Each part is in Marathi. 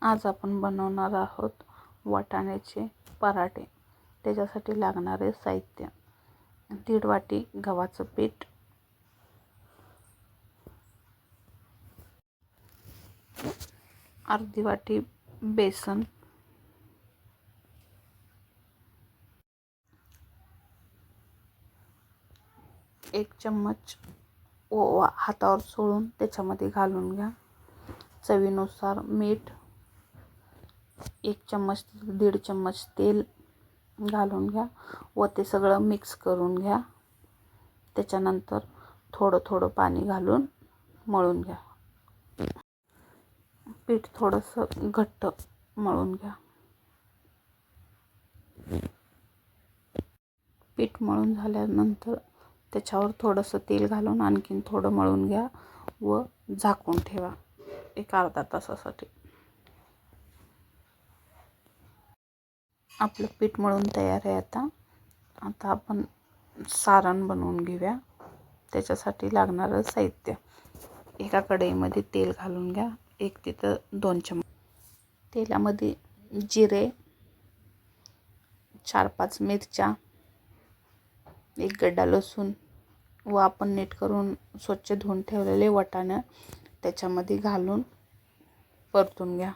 आज आपण बनवणार आहोत वाटाण्याचे पराठे। त्याच्यासाठी लागणारे साहित्य: 1.5 वाटी गव्हाचं पीठ, 1/2 वाटी बेसन, 1 चम्मच ओवा हातावर चोळून त्याच्यामध्ये घालून घ्या, चवीनुसार मीठ, 1 चम्मच 1.5 चम्मच तेल घालून घ्या व ते सगळं मिक्स करून घ्या। त्याच्यानंतर थोडं थोडं पाणी घालून मळून घ्या। पीठ थोडंसं घट्ट मळून घ्या। पीठ मळून झाल्यानंतर त्याच्यावर थोडंसं तेल घालून आणखीन थोडं मळून घ्या व झाकून ठेवा एक अर्धा तासासाठी। आपलं पीठ मळून तयार आहे। आता आपण सारण बनवून घेऊया। त्याच्यासाठी लागणारं साहित्य: एका कढईमध्ये तेल घालून घ्या, 1 ते 2 चमचे। तेलामध्ये जिरे, 4-5 मिरच्या, 1 गड्डा लसूण व आपण नीट करून स्वच्छ धुवून ठेवलेले वाटाणे त्याच्यामध्ये घालून परतून घ्या।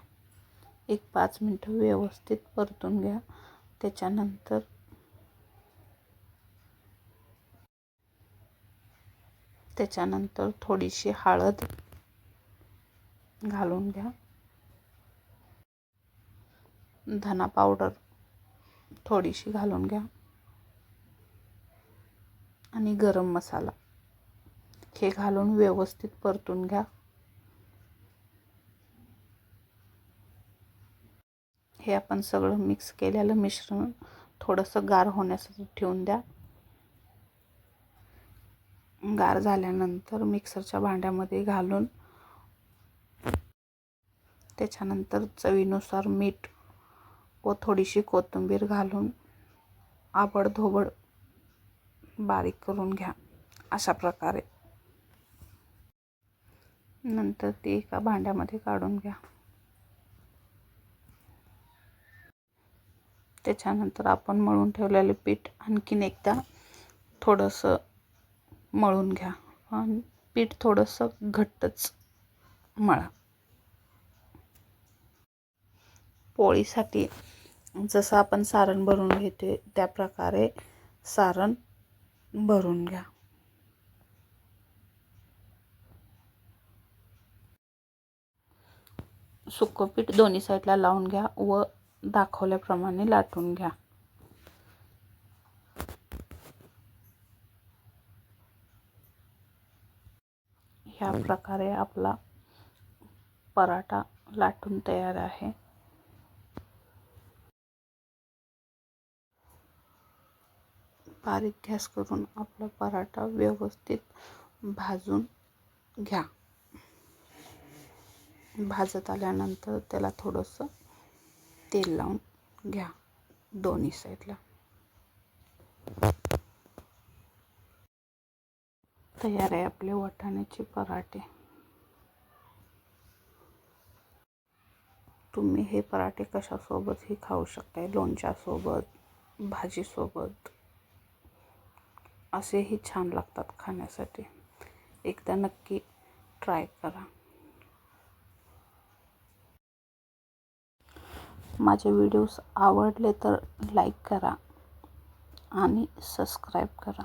1-5 मिनिटं व्यवस्थित परतून घ्या। त्याच्यानंतर थोडीशी हळद घालून घ्या, धना पावडर थोडीशी घालून घ्या आणि गरम मसाला हे घालून व्यवस्थित परतून घ्या। हे आपण सगळं मिक्स केलेलं मिश्रण थोडंसं गार होण्यासाठी ठेवून द्या। गार झाल्यानंतर मिक्सरच्या भांड्यामध्ये घालून त्याच्यानंतर चवीनुसार मीठ व थोडीशी कोथिंबीर घालून आबडधोबड बारीक करून घ्या अशा प्रकारे। नंतर ते एका भांड्यामध्ये काढून घ्या। त्याच्यानंतर आपण मळून ठेवलेले पीठ आणखीन एकदा थोडंसं मळून घ्या आणि पीठ थोडंसं घट्टच मळा। पोळीसाठी जसं आपण सारण भरून घेतो त्या प्रकारे सारण भरून घ्या। सुकं पीठ दोन्ही साईडला लावून घ्या व दाखवल्याप्रमाणे लाटून घ्या। ह्या प्रकारे आपला पराठा लाटून तयार आहे। बारीक गॅस करून आपला पराठा व्यवस्थित भाजून घ्या। भाजत आल्यानंतर त्याला थोडंसं तेल लावून घ्या दोन्ही साईडला। तयार आहे आपले वाटाण्याचे पराठे। तुम्ही हे पराठे कशासोबतही खाऊ शकता, लोणच्यासोबत, भाजीसोबत असेही छान लागतात खाण्यासाठी। एकदा नक्की ट्राय करा। माझे व्हिडिओज आवडले तर लाईक करा आणि सबस्क्राईब करा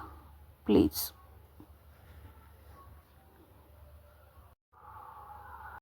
प्लीज।